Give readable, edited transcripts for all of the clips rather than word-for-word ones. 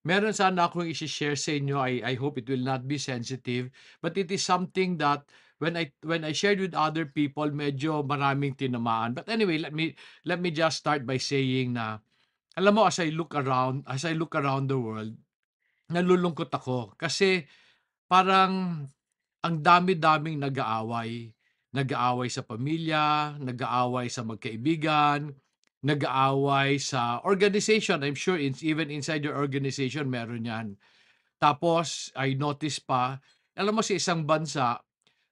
Meron sana akong i-she-share sa inyo. I hope it will not be sensitive, but it is something that when I shared with other people, medyo maraming tinamaan. But anyway, let me just start by saying na, alam mo, as I look around the world, nalulungkot ako kasi parang ang dami-daming nag-aaway. Nag-aaway sa pamilya, nag-aaway sa magkaibigan, nag-aaway sa organization. I'm sure it's even inside your organization meron 'yan. Tapos I notice pa, alam mo sa isang bansa,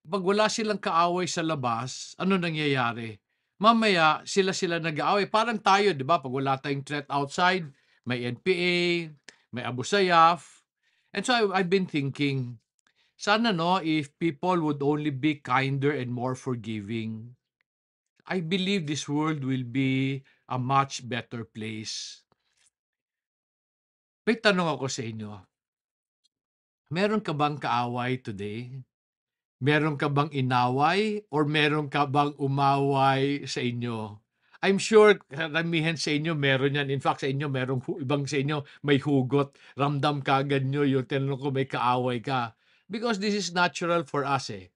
'pag wala silang kaaway sa labas, ano nangyayari? Mamaya sila-sila nag-aaway. Parang tayo, 'di ba, 'pag wala tayong threat outside, may NPA, may Abu Sayyaf. And so I've been thinking, sana 'no, if people would only be kinder and more forgiving, I believe this world will be a much better place. May tanong ako sa inyo, meron ka bang kaaway today? Meron ka bang inaway or meron ka bang umaway sa inyo? I'm sure karamihan sa inyo meron yan. In fact, sa inyo merong ibang sa inyo may hugot. Ramdam kaagad nyo yung tinanong ko may kaaway ka. Because this is natural for us eh.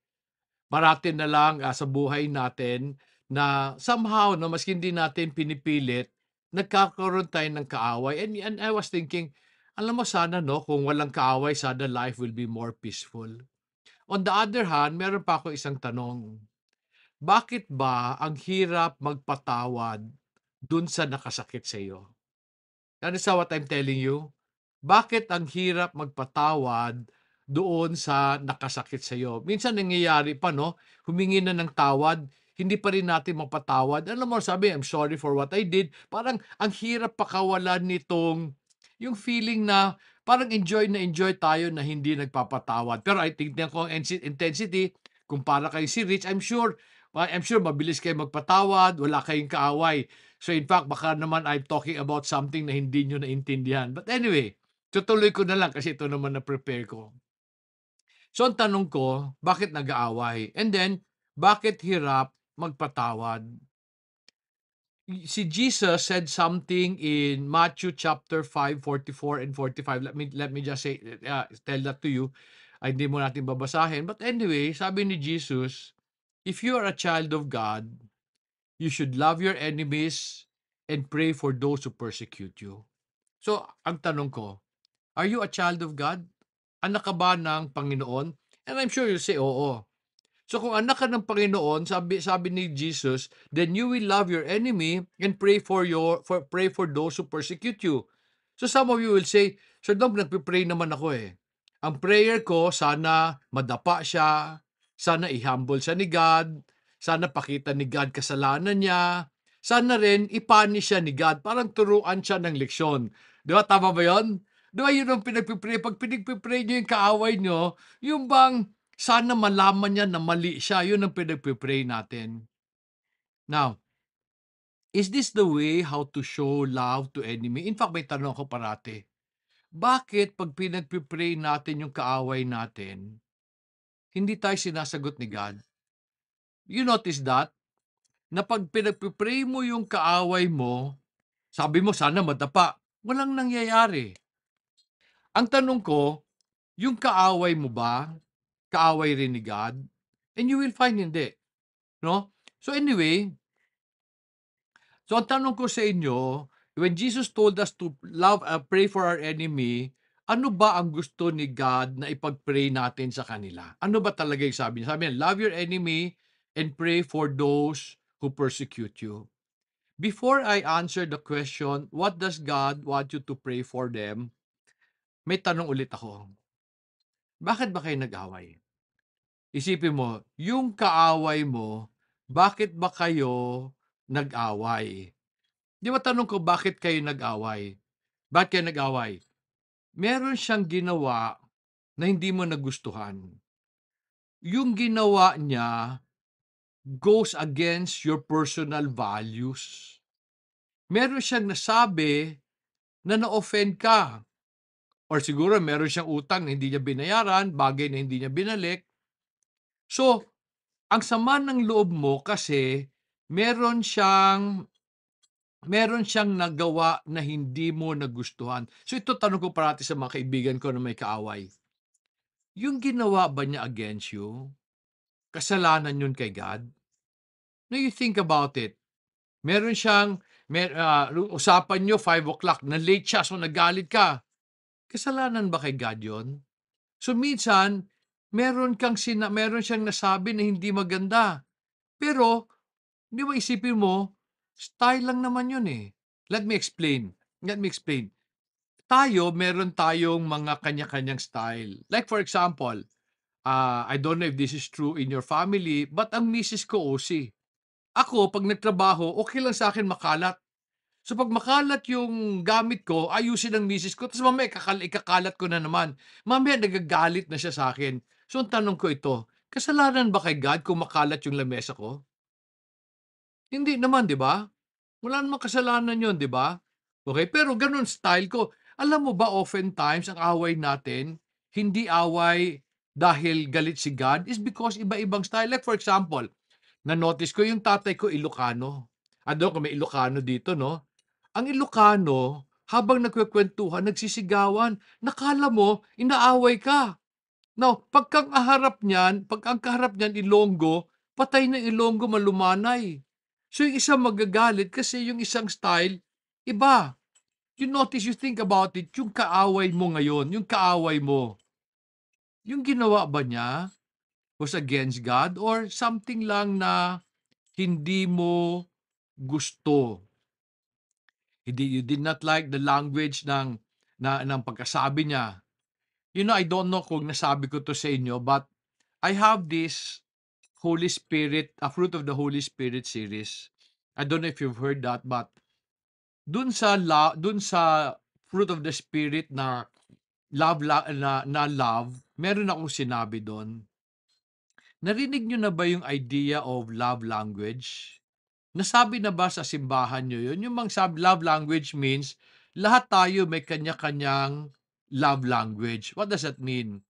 Parati na lang, sa buhay natin na somehow 'no, maski hindi natin pinipilit, nagkakaroon tayo ng kaaway. And I was thinking, alam mo sana 'no, kung walang kaaway sana life will be more peaceful. On the other hand, meron pa ako isang tanong. Bakit ba ang hirap magpatawad dun sa nakasakit sa'yo? Understand what I'm telling you? Bakit ang hirap magpatawad doon sa nakasakit sa'yo? Minsan nangyayari pa 'no, humingi na ng tawad, hindi pa rin natin mapatawad. Alam mo sabi, "I'm sorry for what I did." Parang ang hirap pakawalan nitong yung feeling na parang enjoy na enjoy tayo na hindi nagpapatawad. Pero I tignan ko ang intensity, kumpara kayo si Rich, I'm sure mabilis kayo magpatawad, wala kayong kaaway. So in fact, baka naman I'm talking about something na hindi niyo naintindihan. But anyway, tutuloy ko na lang kasi ito naman na-prepare ko. So ang tanong ko, bakit nag-aaway? And then, bakit hirap magpatawad? Si Jesus said something in Matthew chapter 5:44 and 45. Let me just say, tell that to you. Ay, hindi mo natin babasahin. But anyway, sabi ni Jesus, if you are a child of God, you should love your enemies and pray for those who persecute you. So, ang tanong ko, are you a child of God? Anak ka ba ng Panginoon? And I'm sure you say, oo. So kung anak ka ng Panginoon, sabi ni Jesus, then you will love your enemy and pray for those who persecute you. So some of you will say, Sir Dom, nagpe-pray naman ako eh. Ang prayer ko, sana madapa siya, sana i-humble siya ni God, sana pakita ni God kasalanan niya, sana rin ipunish siya ni God, parang turuan siya ng leksyon. Di ba? Tama ba yun? Di ba yun ang pinagpipray? Pag pinagpipray nyo yung kaaway nyo, yung bang sana malaman niya na mali siya, yun ang pinagpipray natin. Now, is this the way how to show love to enemy? In fact, may tanong ako parati. Bakit pag pinagpipray natin yung kaaway natin, hindi tayo sinasagot ni God? You notice that? Na pag pinagpipray mo yung kaaway mo, sabi mo sana madapa, walang nangyayari. Ang tanong ko, yung kaaway mo ba, kaaway rin ni God? And you will find hindi. No? So anyway, so ang tanong ko sa inyo, when Jesus told us to pray for our enemy, ano ba ang gusto ni God na ipag-pray natin sa kanila? Ano ba talaga yung sabi niya? Sabi niya, love your enemy and pray for those who persecute you. Before I answer the question, what does God want you to pray for them? May tanong ulit ako. Bakit ba kayo nag-away? Isipin mo, yung kaaway mo, bakit ba kayo nag-away? Di ba tanong ko, bakit kayo nag-away? Bakit kayo nag-away? Meron siyang ginawa na hindi mo nagustuhan. Yung ginawa niya goes against your personal values. Meron siyang nasabi na na-offend ka. Or siguro meron siyang utang na hindi niya binayaran, bagay na hindi niya binalik. So, ang sama ng loob mo kasi meron siyang meron siyang nagawa na hindi mo nagustuhan. So ito tanong ko parati sa mga kaibigan ko na may kaaway. Yung ginawa ba niya against you, kasalanan yun kay God? Now you think about it. Meron siyang usapan niyo 5 o'clock na-late siya so nagalit ka. Kasalanan ba kay God yun? So minsan, meron siyang nasabi na hindi maganda. Pero, 'di ba isipin mo, style lang naman yun, eh. Let me explain, let me explain. Meron tayong mga kanya-kanyang style. Like for example, I don't know if this is true in your family, but ang misis ko OC. Ako 'pag nagtrabaho, okey lang sa'kin makalat. So 'pag makalat yung gamit ko, ayusin ng misis ko ta's mamaya ikakalat ko na naman. Mamaya nagagalit na siya sa'kin. So ang tanong ko ito, kasalanan ba kay God kung makalat yung lamesa ko? Hindi naman, 'di ba? Wala namang kasalanan 'yun, 'di ba? Okay, pero gano'n style ko. Alam mo ba oftentimes ang away natin, hindi away dahil galit si God, is because iba-ibang style. Like for example, na-notice ko yung tatay ko Ilocano. Kung may Ilocano dito 'no? Ang Ilocano, habang nagkukuwentuhan, nagsisigawan, nakala mo inaaway ka. Now, pag ang kaharap niyan Ilonggo, patay na Ilonggo, malumanay. So, yung isa magagalit kasi yung isang style, iba. You notice, you think about it, yung kaaway mo ngayon, yung kaaway mo, yung ginawa ba niya was against God or something lang na hindi mo gusto? You did not like the language ng pagkasabi niya. You know, I don't know kung nasabi ko 'to sa inyo, but I have this Holy Spirit, a Fruit of the Holy Spirit series. I don't know if you've heard that, but dun sa Fruit of the Spirit na love, meron akong sinabi dun. Narinig niyo na ba yung idea of love language? Nasabi na ba sa simbahan niyo yun? Yung love language means lahat tayo may kanya-kanyang love language. What does that mean?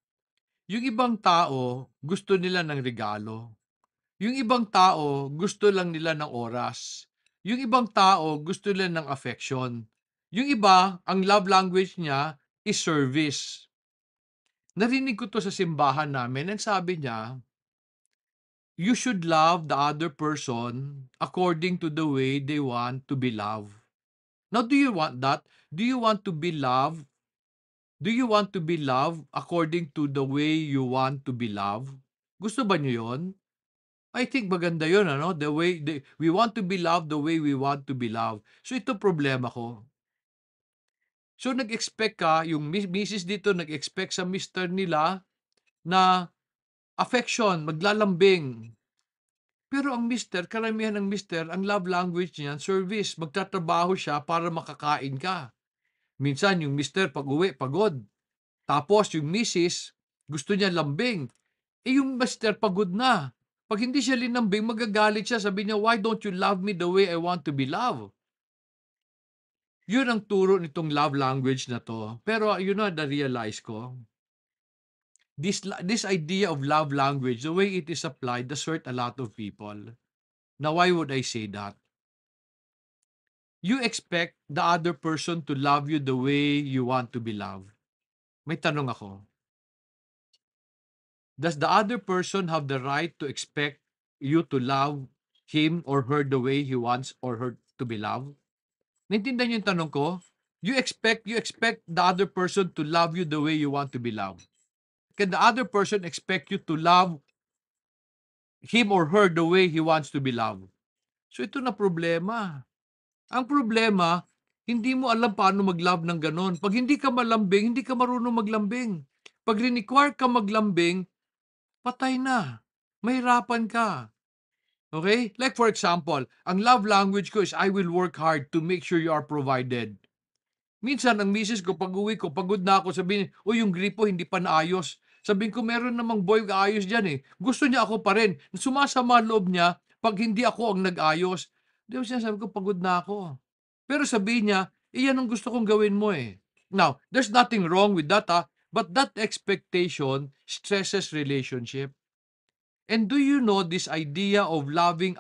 Yung ibang tao gusto nila ng regalo. Yung ibang tao gusto lang nila ng oras. Yung ibang tao gusto nila ng affection. Yung iba, ang love language niya is service. Narinig ko 'to sa simbahan namin and sabi niya, "You should love the other person according to the way they want to be loved." Now, do you want that? Do you want to be loved? Do you want to be loved according to the way you want to be loved? Gusto ba niyo 'yon? I think maganda 'yun ano, we want to be loved the way we want to be loved. So ito problema ko. So nag-expect ka, yung misis dito nag-expect sa mister nila na affection, maglalambing. Pero ang mister, karamihan ng mister, ang love language niyan service, magtatrabaho siya para makakain ka. Minsan yung mister pag-uwi pagod, tapos yung misis gusto niya lambing, yung mister pagod na. 'Pag hindi siya linambing magagalit siya, sabi niya, "Why don't you love me the way I want to be loved?" Yun ang turo nitong love language na 'to. Pero na-realize ko, this idea of love language, the way it is applied, does hurt a lot of people. Now, why would I say that? You expect the other person to love you the way you want to be loved. May tanong ako, does the other person have the right to expect you to love him or her the way he wants or her to be loved? Naintindihan niyo yung tanong ko? You expect the other person to love you the way you want to be loved. Can the other person expect you to love him or her the way he wants to be loved? So ito na problema. Ang problema, hindi mo alam paano mag-love ng gano'n. 'Pag hindi ka malambing, hindi ka marunong maglambing. 'Pag require ka maglambing, patay na. Mahirapan ka. Okay? Like for example, ang love language ko is I will work hard to make sure you are provided. Minsan ang misis ko pag-uwi ko pagod na ako, sabihin, "Uy, yung gripo hindi pa naayos." Sabihin ko, "Meron namang boy aayos diyan, eh." Gusto niya ako pa rin. Sumasama loob niya 'pag hindi ako ang nag-ayos. 'Di ba sinasabi ko, pagod na ako. Pero sabihin niya, "Yan ang gusto kong gawin mo, eh." Now, there's nothing wrong with that, but that expectation stresses relationship. And do you know this idea of loving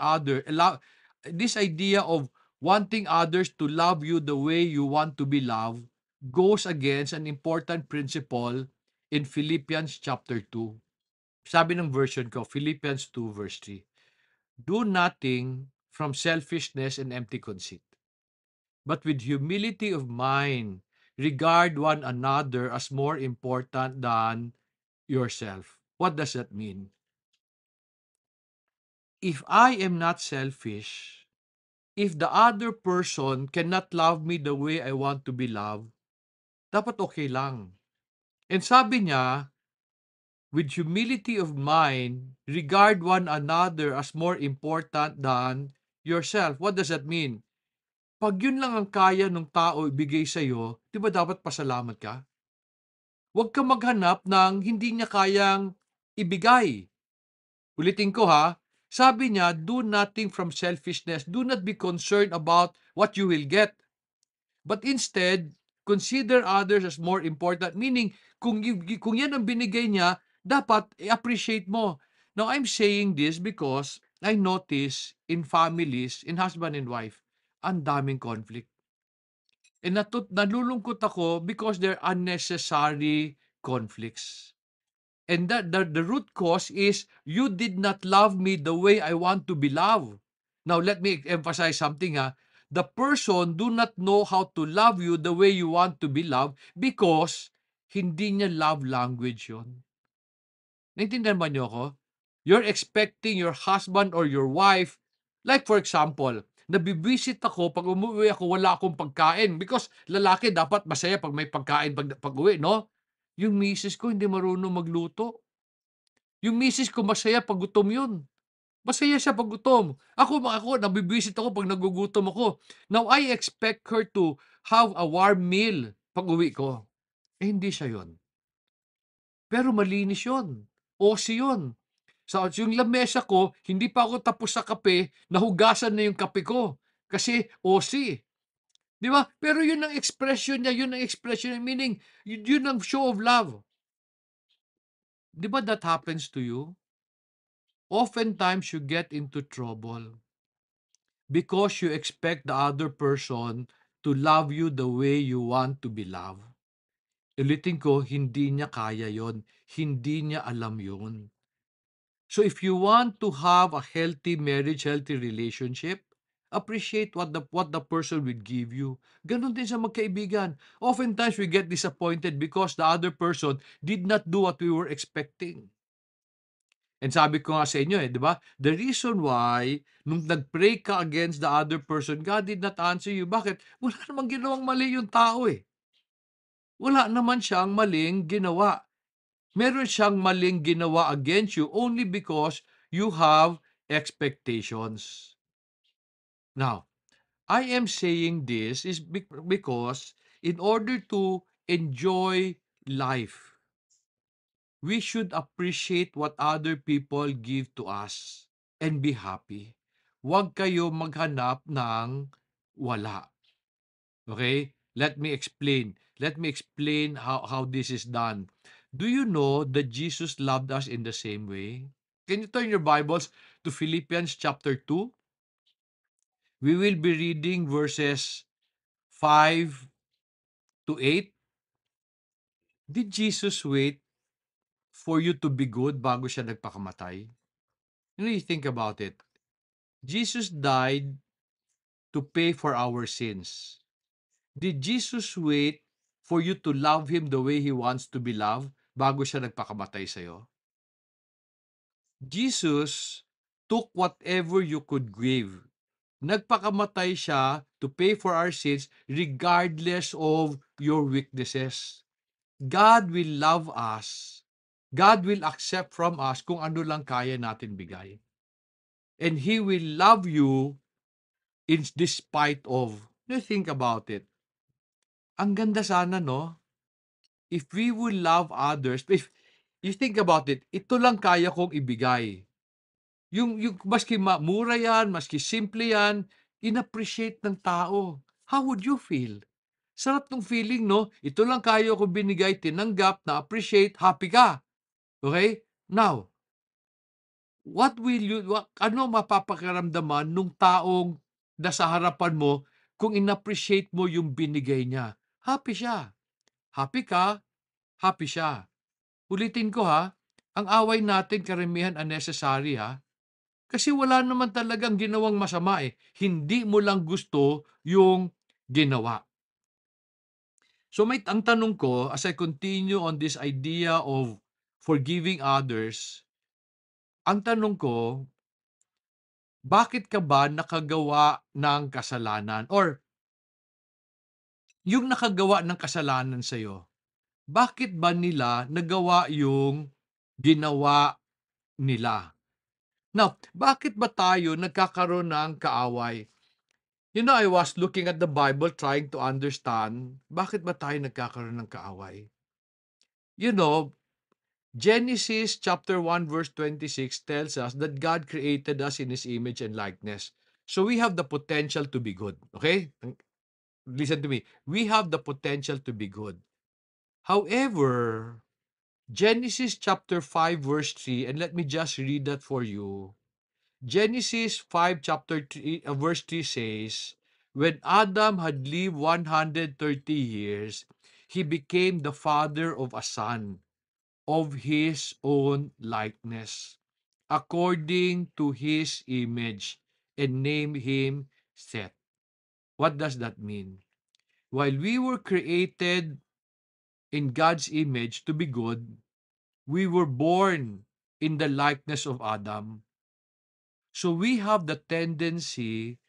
this idea of wanting others to love you the way you want to be loved goes against an important principle in Philippians chapter 2. Sabi ng version ko, Philippians 2 verse 3. Do nothing from selfishness and empty conceit, but with humility of mind, regard one another as more important than yourself. What does that mean? If I am not selfish, if the other person cannot love me the way I want to be loved, dapat okay lang. And sabi niya, with humility of mind, regard one another as more important than yourself. What does that mean? Pag yun lang ang kaya ng tao ibigay sa'yo, di ba dapat pasalamat ka? Huwag ka maghanap ng hindi niya kayang ibigay. Ulitin ko ha, sabi niya, do nothing from selfishness. Do not be concerned about what you will get. But instead, consider others as more important. Meaning, kung yan ang binigay niya, dapat i-appreciate mo. Now, I'm saying this because I notice in families, in husband and wife, ang daming conflict. And nalulungkot ako because they're unnecessary conflicts. And that the root cause is you did not love me the way I want to be loved. Now, let me emphasize something ha. The person do not know how to love you the way you want to be loved because hindi niya love language yon. Naintindihan ba niyo ako? You're expecting your husband or your wife, like for example, nabibisit ako, pag umuwi ako, wala akong pagkain. Because lalaki dapat masaya pag may pagkain pag uwi, no? Yung misis ko hindi marunong magluto. Yung misis ko masaya pag gutom yun. Masaya siya pag gutom. Ako, nabibisit ako pag nagugutom ako. Now, I expect her to have a warm meal pag uwi ko. Eh, hindi siya yon. Pero malinis yon. OC yun. So, yung lamesa ko, hindi pa ako tapos sa kape, nahugasan na yung kape ko. Kasi OC. Di ba? Pero yun ang expression niya, yun ang expression niya, meaning, yun ang show of love. Di ba that happens to you? Oftentimes, you get into trouble because you expect the other person to love you the way you want to be loved. Ulitin ko, hindi niya kaya yon. Hindi niya alam yon. So if you want to have a healthy marriage, healthy relationship, appreciate what the person will give you. Ganon din sa magkaibigan. Oftentimes we get disappointed because the other person did not do what we were expecting. And sabi ko nga sa inyo di ba? The reason why nung nag-pray ka against the other person, God did not answer you. Bakit? Wala namang ginawang mali yung tao eh. Wala naman siyang maling ginawa. Meron siyang maling ginawa against you only because you have expectations. Now, I am saying this is because in order to enjoy life, we should appreciate what other people give to us and be happy. Huwag kayo maghanap ng wala. Okay? Let me explain. Let me explain how this is done. Do you know that Jesus loved us in the same way? Can you turn your Bibles to Philippians chapter 2? We will be reading verses 5 to 8. Did Jesus wait for you to be good bago siya nagpakamatay? You think about it. Jesus died to pay for our sins. Did Jesus wait for you to love Him the way He wants to be loved bago siya nagpakamatay sa'yo? Jesus took whatever you could give. Nagpakamatay siya to pay for our sins regardless of your weaknesses. God will love us. God will accept from us kung ano lang kaya natin bigay. And He will love you in despite of. Think about it. Ang ganda sana, no? If we will love others, if you think about it, ito lang kaya kong ibigay. Yung maski mura yan, maski simple yan, inappreciate ng tao. How would you feel? Sarap ng feeling, no? Ito lang kaya ko binigay, tinanggap, na-appreciate, happy ka. Okay? Now, ano mapapakiramdaman nung taong na sa harapan mo, kung in-appreciate mo yung binigay niya, happy siya. Happy ka, happy siya. Ulitin ko ha, ang away natin karamihan unnecessary ha. Kasi wala naman talagang ginawang masama eh. Hindi mo lang gusto yung ginawa. So ang tanong ko, as I continue on this idea of forgiving others, ang tanong ko, bakit ka ba nakagawa ng kasalanan? Or yung nakagawa ng kasalanan sa'yo, bakit ba nila nagawa yung ginawa nila? Now, bakit ba tayo nagkakaroon ng kaaway? You know, I was looking at the Bible trying to understand bakit ba tayo nagkakaroon ng kaaway. You know, Genesis chapter 1 verse 26 tells us that God created us in His image and likeness. So we have the potential to be good. Okay? Listen to me. We have the potential to be good. However, Genesis chapter 5 verse 3, and let me just read that for you. Genesis 5 chapter 3, verse 3 says, when Adam had lived 130 years, he became the father of a son of his own likeness, according to his image, and named him Seth. What does that mean? While we were created in God's image to be good, we were born in the likeness of Adam. So we have the tendency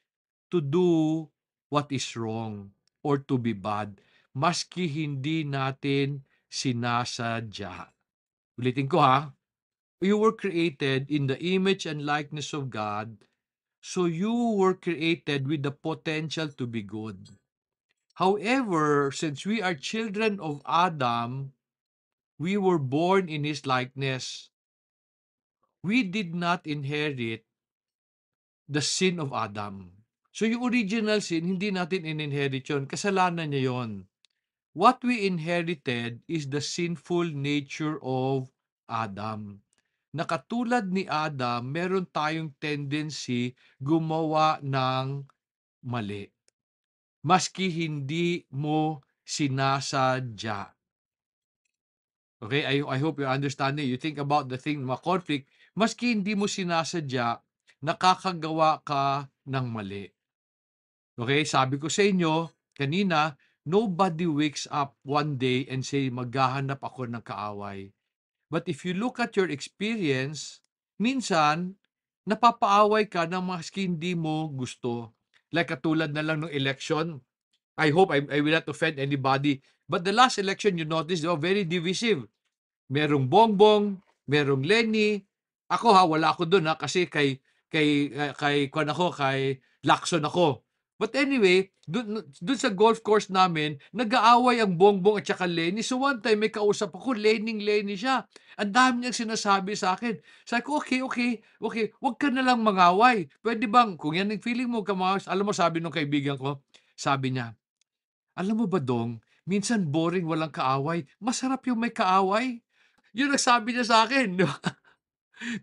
to do what is wrong or to be bad, maski hindi natin sinasadya. Ulitin ko ha, you were created in the image and likeness of God, so you were created with the potential to be good. However, since we are children of Adam, we were born in his likeness. We did not inherit the sin of Adam. So yung original sin, hindi natin in-inherit yun. Kasalanan niya yun. What we inherited is the sinful nature of Adam. Na katulad ni Adam, meron tayong tendency gumawa ng mali. Maski hindi mo sinasadya. Okay, I hope you understand it. You think about the thing, mga conflict, maski hindi mo sinasadya, nakakagawa ka ng mali. Okay, sabi ko sa inyo kanina, nobody wakes up one day and say, maghahanap ako ng kaaway. But if you look at your experience, minsan, napapaaway ka ng maski hindi mo gusto. Like katulad na lang ng election, I hope I will not offend anybody. But the last election, you notice, they were very divisive. Merong Bongbong, merong Lenny. Ako ha, wala ako doon ha kasi kay Lacson ako. But anyway, doon sa golf course namin, nag-aaway ang Bongbong at saka Lenny. So one time may kausap ako, Lenny siya. Ang dami niyang sinasabi sa akin. Sabi ko, okay, wag ka na lang mangaway. Pwede bang, kung yan ang feeling mo, alam mo sabi nung kaibigan ko, sabi niya, alam mo ba Dong, minsan boring walang kaaway, masarap yung may kaaway. Yun ang sabi niya sa akin.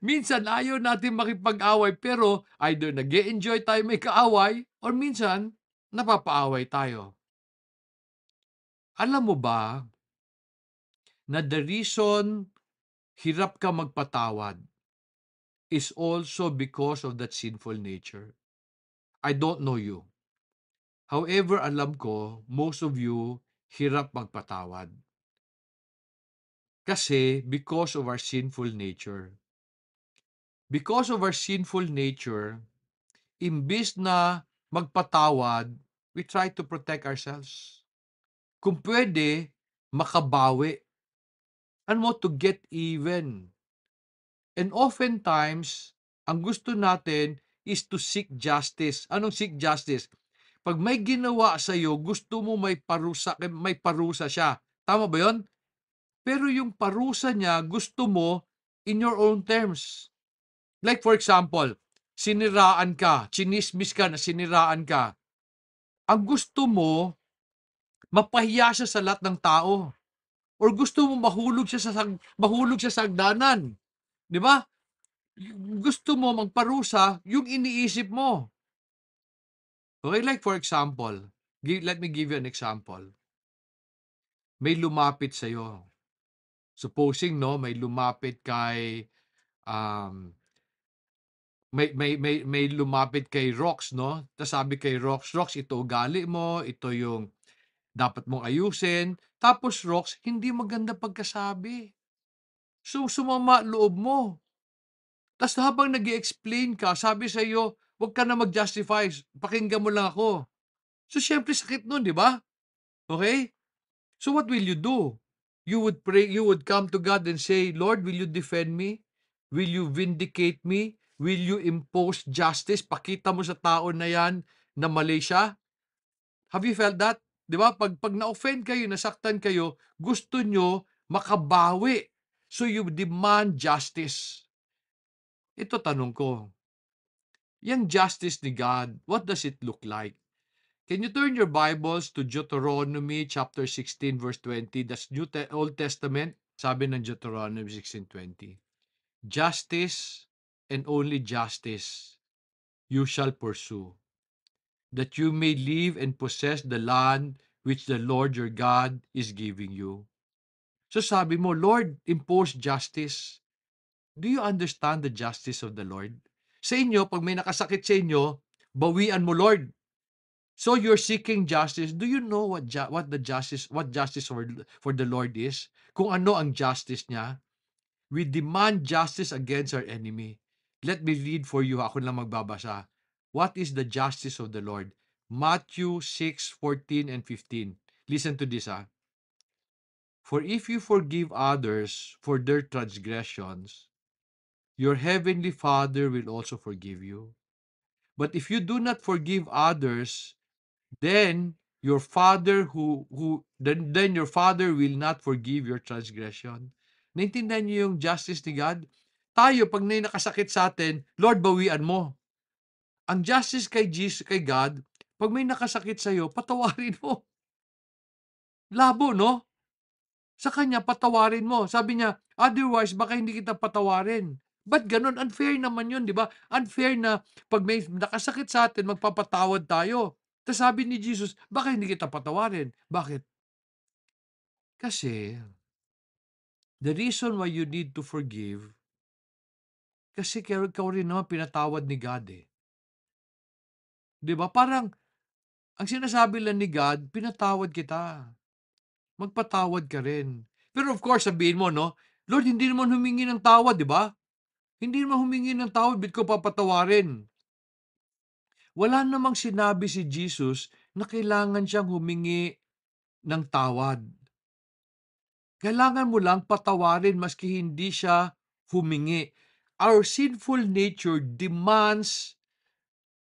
Minsan ayaw natin makipag-away pero either nag-e-enjoy tayo may kaaway or minsan napapaaway tayo. Alam mo ba na the reason hirap ka magpatawad is also because of that sinful nature? I don't know you. However, alam ko, most of you hirap magpatawad. Kasi because of our sinful nature. Because of our sinful nature, imbis na magpatawad, we try to protect ourselves. Kung pwede, makabawi. Ano to get even. And oftentimes, ang gusto natin is to seek justice. Anong seek justice? Pag may ginawa sa'yo, gusto mo may parusa siya. Tama ba yon? Pero yung parusa niya, gusto mo in your own terms. Like for example, siniraan ka, chinismis ka na siniraan ka. Ang gusto mo, mapahiya siya sa lahat ng tao. Or gusto mo mahulog siya sa hagdanan. 'Di ba? Gusto mo magparusa yung iniisip mo. Okay, like for example, let me give you an example. May lumapit sa'yo. Supposing, no, may lumapit kay, um, may lumapit kay Rox, no? Tapos sabi kay Rox, "Rox, ito ugali mo, ito yung dapat mong ayusin." Tapos Rox, hindi maganda pagkasabi. So, sumama loob mo. Tapos habang nag-e-explain ka, sabi sa'yo, "Wag ka na mag-justify, pakinggan mo lang ako." So, siyempre sakit nun, di ba? Okay? So, what will you do? You would pray, you would come to God and say, "Lord, will you defend me? Will you vindicate me? Will you impose justice? Pakita mo sa tao na yan na mali siya." Have you felt that? Di ba? Pag na-offend kayo, nasaktan kayo, gusto nyo makabawi. So, you demand justice. Ito tanong ko, yung justice ni God, what does it look like? Can you turn your Bibles to Deuteronomy chapter 16 verse 20? That's Old Testament. Sabi ng Deuteronomy 16:20. Justice and only justice you shall pursue, that you may live and possess the land which the Lord your God is giving you. So sabi mo, Lord, impose justice. Do you understand the justice of the Lord? Sa inyo, pag may nakasakit sa inyo, bawian mo, Lord. So you're seeking justice. Do you know what justice for the Lord is? Kung ano ang justice niya? We demand justice against our enemy. Let me read for you. Ako lang magbabasa. What is the justice of the Lord? Matthew 6:14 and 15. Listen to this. For if you forgive others for their transgressions, your heavenly Father will also forgive you. But if you do not forgive others, then your father then your father will not forgive your transgression. Naintindihan niyo yung justice ni God? Tayo, pag may nakasakit sa atin, Lord, bawian mo. Ang justice kay Jesus, kay God, pag may nakasakit sa iyo, patawarin mo. Labo, no? Sa kanya, patawarin mo. Sabi niya, otherwise, baka hindi kita patawarin. Ba't ganun? Unfair naman yun, di ba? Unfair na pag may nakasakit sa atin, magpapatawad tayo. Tapos sabi ni Jesus, baka hindi kita patawarin. Bakit? Kasi, the reason why you need to forgive, kasi ikaw rin naman pinatawad ni God eh. Di ba? Parang, ang sinasabi lang ni God, pinatawad kita. Magpatawad ka rin. Pero of course, sabihin mo, no? Lord, hindi naman humingi ng tawad, di ba? Hindi naman humingi ng tawad, bit ko papatawarin. Wala namang sinabi si Jesus na kailangan siyang humingi ng tawad. Kailangan mo lang patawarin maski hindi siya humingi. Our sinful nature demands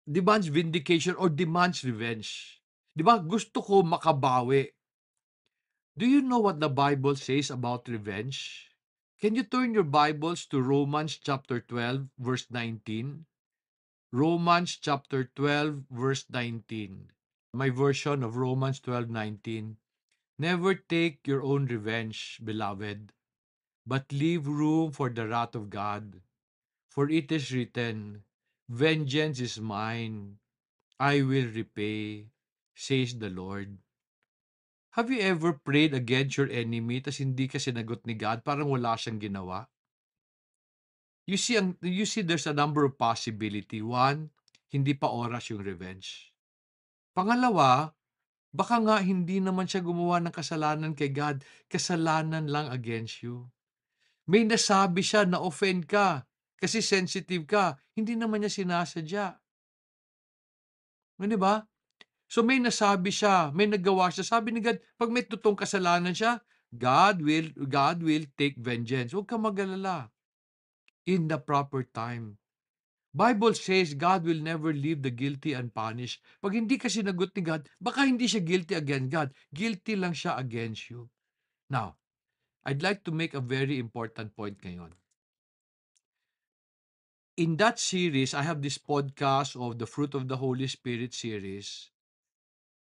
vindication or demands revenge. Di ba? Gusto ko makabawi. Do you know what the Bible says about revenge? Can you turn your Bibles to Romans chapter 12, verse 19? Romans chapter 12, verse 19. My version of Romans 12:19. Never take your own revenge, beloved, but leave room for the wrath of God. For it is written, "Vengeance is mine, I will repay," says the Lord. Have you ever prayed against your enemy tas hindi ka sinagot ni God, parang wala siyang ginawa? You see there's a number of possibility. One, hindi pa oras yung revenge. Pangalawa, baka nga hindi naman siya gumawa ng kasalanan kay God, kasalanan lang against you. May nasabi siya na offend ka kasi sensitive ka, hindi naman niya sinasadya. Di ba? So may nasabi siya, may nagawa siya. Sabi ni God, pag may totoong kasalanan siya, God will take vengeance. Huwag ka mag-alala. In the proper time. Bible says God will never leave the guilty unpunished. Pag hindi ka sinagot ni God, baka hindi siya guilty against God. Guilty lang siya against you. Now, I'd like to make a very important point ngayon. In that series, I have this podcast of the Fruit of the Holy Spirit series.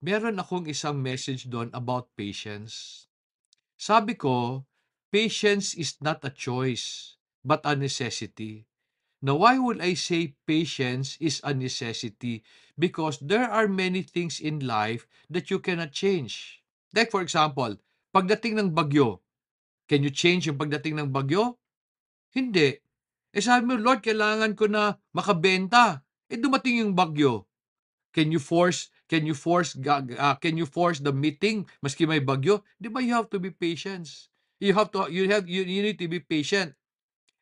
Meron akong isang message doon about patience. Sabi ko, patience is not a choice, but a necessity. Now, why would I say patience is a necessity? Because there are many things in life that you cannot change. Like for example, pagdating ng bagyo, can you change yung pagdating ng bagyo? Hindi. Eh sabi mo, Lord, kailangan ko na makabenta. Eh dumating yung bagyo. Can you force the meeting maski may bagyo? 'Di ba you have to be patient. You need to be patient.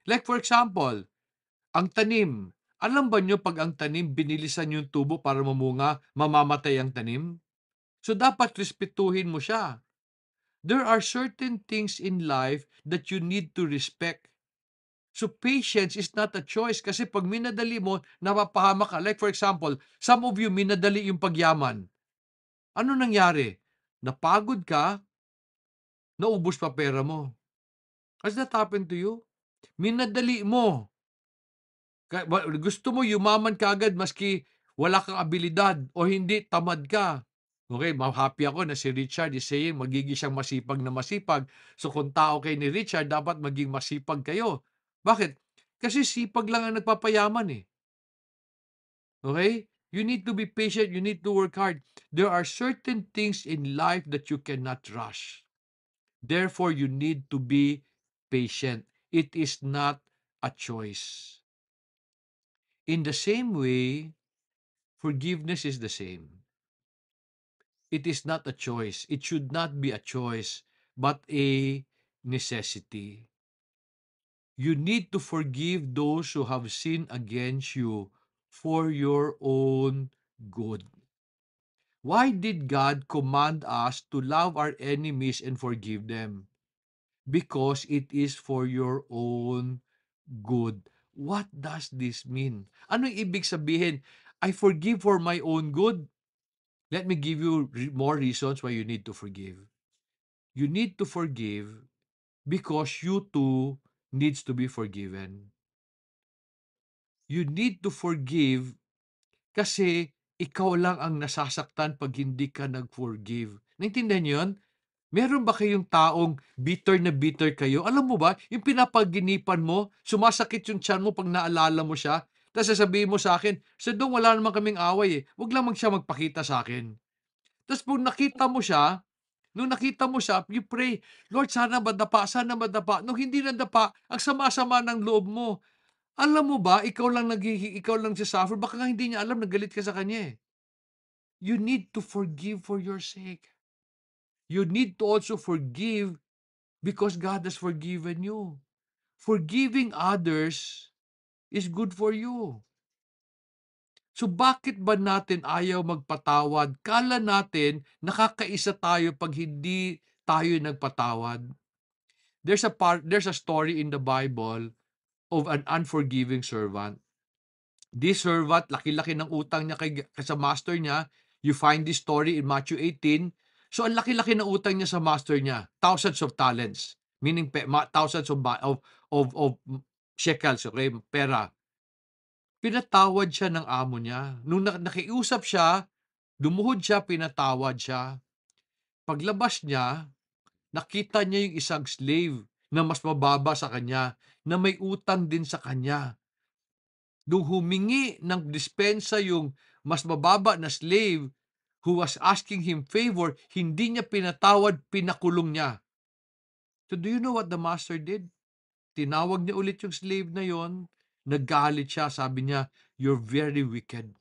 Like for example, ang tanim. Alam ba nyo pag ang tanim binilisan yung tubo para mamunga, mamamatay ang tanim? So dapat respetuhin mo siya. There are certain things in life that you need to respect. So patience is not a choice kasi pag minadali mo, napapahamak ka. Like for example, some of you minadali yung pagyaman. Ano nangyari? Napagod ka, naubos pa pera mo. Has that happened to you? Minadali mo. Gusto mo yumaman ka agad maski wala kang abilidad o hindi, tamad ka. Okay, happy ako na si Richard is saying magiging siyang masipag na masipag. So kung tao kay ni Richard, dapat maging masipag kayo. Bakit? Kasi sipag lang ang nagpapayaman eh. Okay? You need to be patient. You need to work hard. There are certain things in life that you cannot rush. Therefore, you need to be patient. It is not a choice. In the same way, forgiveness is the same. It is not a choice. It should not be a choice, but a necessity. You need to forgive those who have sinned against you for your own good. Why did God command us to love our enemies and forgive them? Because it is for your own good. What does this mean? Ano yung ibig sabihin? I forgive for my own good. Let me give you more reasons why you need to forgive. You need to forgive because you too needs to be forgiven. You need to forgive kasi ikaw lang ang nasasaktan pag hindi ka nag-forgive. Naintindihan niyo yun? Meron ba kayong taong bitter na bitter kayo? Alam mo ba, yung pinapaginipan mo, sumasakit yung tiyan mo pag naalala mo siya, tapos sasabihin mo sa akin, "Sir Dong, wala naman kaming away eh. Huwag lang siya magpakita sa akin." Tapos nung nakita mo siya, you pray, "Lord, sana madapa, sana madapa." Nung hindi nadapa, ang sama-sama ng loob mo. Alam mo ba, ikaw lang suffer, baka nga hindi niya alam na galit ka sa kanya eh. You need to forgive for your sake. You need to also forgive because God has forgiven you. Forgiving others is good for you. So bakit ba natin ayaw magpatawad? Kala natin nakakaisa tayo pag hindi tayo nagpatawad. There's a story in the Bible of an unforgiving servant. This servant, laki-laki ng utang niya sa master niya. You find this story in Matthew 18. So ang laki-laki ng utang niya sa master niya, thousands of talents, meaning thousands of shekels, okay, pera. Pinatawad siya ng amo niya. Nung nakiusap siya, lumuhod siya, pinatawad siya. Paglabas niya, nakita niya yung isang slave na mas mababa sa kanya, na may utang din sa kanya. Nung humingi ng dispensa yung mas mababa na slave who was asking him favor, hindi niya pinatawad, pinakulong niya. So do you know what the master did? Tinawag niya ulit yung slave na yon, naggalit siya, sabi niya, "You're very wicked.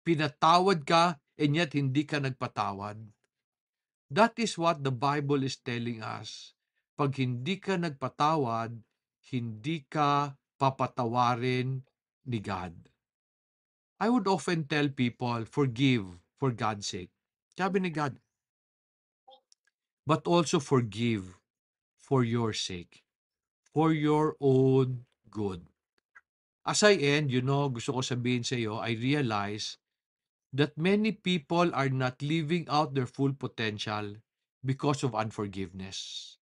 Pinatawad ka and yet hindi ka nagpatawad." That is what the Bible is telling us. Pag hindi ka nagpatawad, hindi ka papatawarin ni God. I would often tell people, forgive for God's sake. Sabi ni God, but also forgive for your sake, for your own good. As I end, gusto ko sabihin sa iyo, I realize that many people are not living out their full potential because of unforgiveness.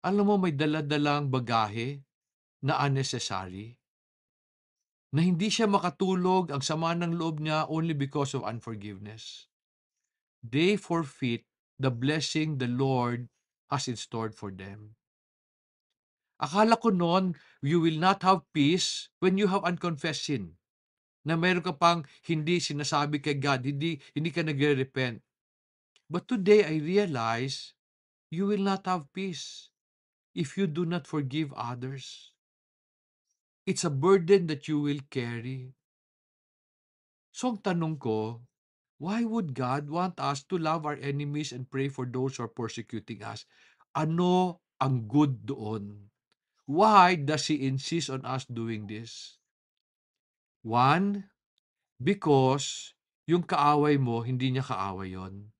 Alam mo, may dala-dalang bagahe na unnecessary, na hindi siya makatulog, ang sama ng loob niya only because of unforgiveness. They forfeit the blessing the Lord has in store for them. Akala ko noon, you will not have peace when you have unconfessed sin. Na meron ka pang hindi sinasabi kay God, hindi ka nagre-repent. But today I realize you will not have peace if you do not forgive others. It's a burden that you will carry. So ang tanong ko, why would God want us to love our enemies and pray for those who are persecuting us? Ano ang good doon? Why does He insist on us doing this? One, because yung kaaway mo, hindi niya kaaway yon.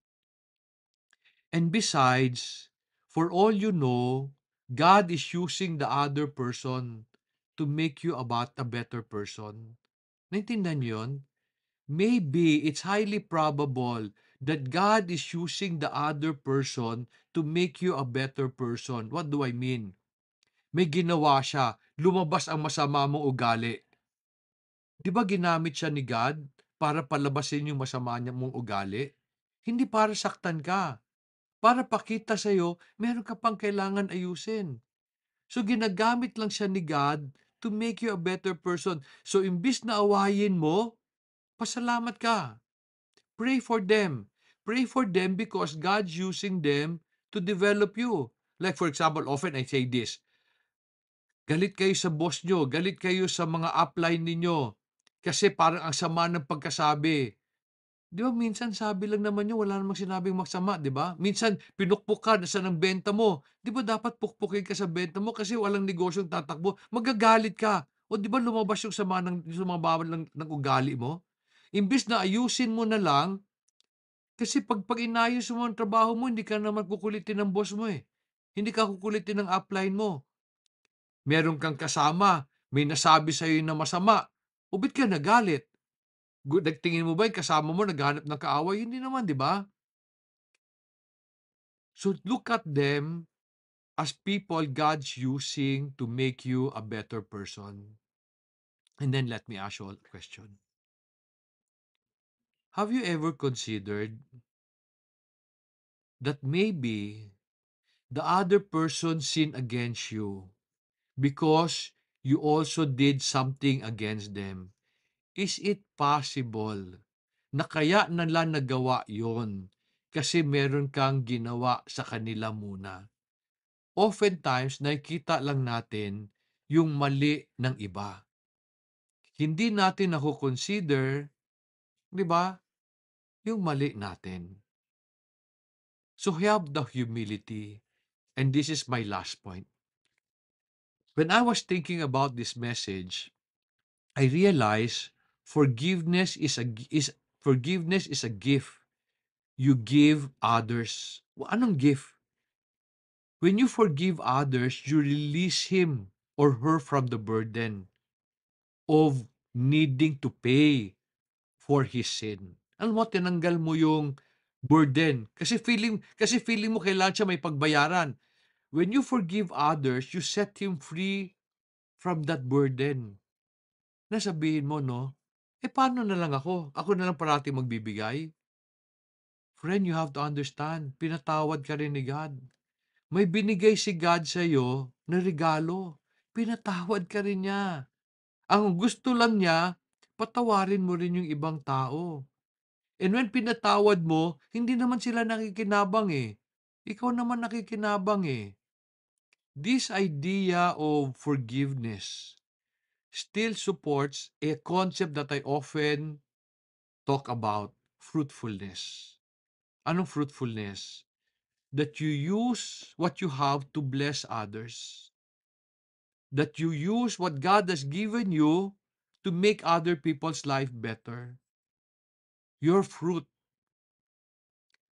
And besides, for all you know, God is using the other person to make you about a better person. Naintindihan niyo yun? Maybe it's highly probable that God is using the other person to make you a better person. What do I mean? May ginawa siya, lumabas ang masama mong ugali. Di ba ginamit siya ni God para palabasin yung masama niya mong ugali? Hindi para saktan ka. Para pakita sa'yo, meron ka pang kailangan ayusin. So ginagamit lang siya ni God to make you a better person. So imbis na awayin mo, pasalamat ka. Pray for them. Pray for them because God's using them to develop you. Like for example, often I say this, galit kayo sa boss nyo, galit kayo sa mga upline ninyo, kasi parang ang sama ng pagkasabi. Di ba minsan sabi lang naman niyo, wala namang sinabing masama, di ba? Minsan pinukpok ka sa ng benta mo. Di ba dapat pukpukin ka sa benta mo kasi walang negosyong tatakbo? Magagalit ka. O di ba lumabas yung sama ng sumabawal ng ugali mo? Imbis na ayusin mo na lang, kasi pag inayos mo ang trabaho mo, hindi ka naman kukulitin ng boss mo eh. Hindi ka kukulitin ng upline mo. Meron kang kasama, may nasabi sa'yo na masama. O ba't ka nagalit? Nagtingin mo ba yung kasama mo naghahanap ng kaaway? Hindi naman, di ba? So look at them as people God's using to make you a better person. And then let me ask you a question. Have you ever considered that maybe the other person sinned against you because you also did something against them? Is it possible na kaya nila nagawa yon kasi meron kang ginawa sa kanila muna? Oftentimes, nakikita lang natin yung mali ng iba. Hindi natin nako-consider, 'di ba, yung mali natin. So have the humility. And this is my last point. When I was thinking about this message, I realized forgiveness is a gift you give others. Anong gift? When you forgive others, you release him or her from the burden of needing to pay for his sin. Alam mo, tinanggal mo yung burden. Kasi feeling mo kailangan siya may pagbayaran. When you forgive others, you set him free from that burden. Nasabihin mo, no? Paano na lang ako? Ako na lang parati magbibigay? Friend, you have to understand, pinatawad ka rin ni God. May binigay si God sa'yo na regalo. Pinatawad ka rin niya. Ang gusto lang niya, patawarin mo rin yung ibang tao. And when pinatawad mo, hindi naman sila nakikinabang eh. Ikaw naman nakikinabang eh. This idea of forgiveness still supports a concept that I often talk about, fruitfulness. Anong fruitfulness? That you use what you have to bless others. That you use what God has given you to make other people's life better. Your fruit.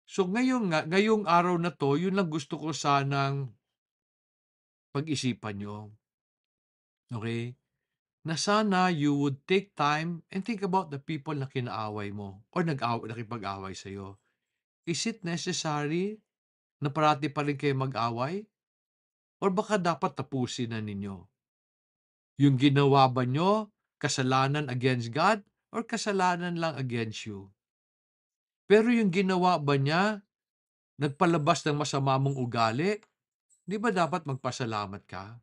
So ngayong araw na to, yun lang gusto ko sanang pag-isipan nyo. Okay? Na sana you would take time and think about the people na kinaaway mo or nakipag-away sa'yo. Is it necessary na parati pa rin kayo mag-away? Or baka dapat tapusin na ninyo? Yung ginawa ba nyo, kasalanan against God or kasalanan lang against you? Pero yung ginawa ba niya, nagpalabas ng masama mong ugali, di ba dapat magpasalamat ka?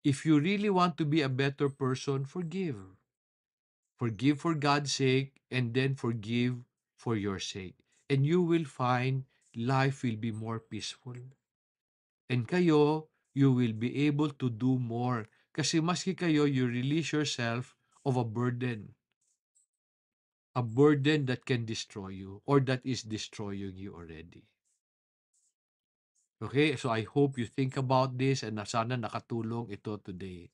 If you really want to be a better person, forgive. Forgive for God's sake, and then forgive for your sake. And you will find life will be more peaceful. And kayo, you will be able to do more. Kasi maski kayo, you release yourself of a burden that can destroy you or that is destroying you already. Okay, so I hope you think about this and na sana nakatulong ito today.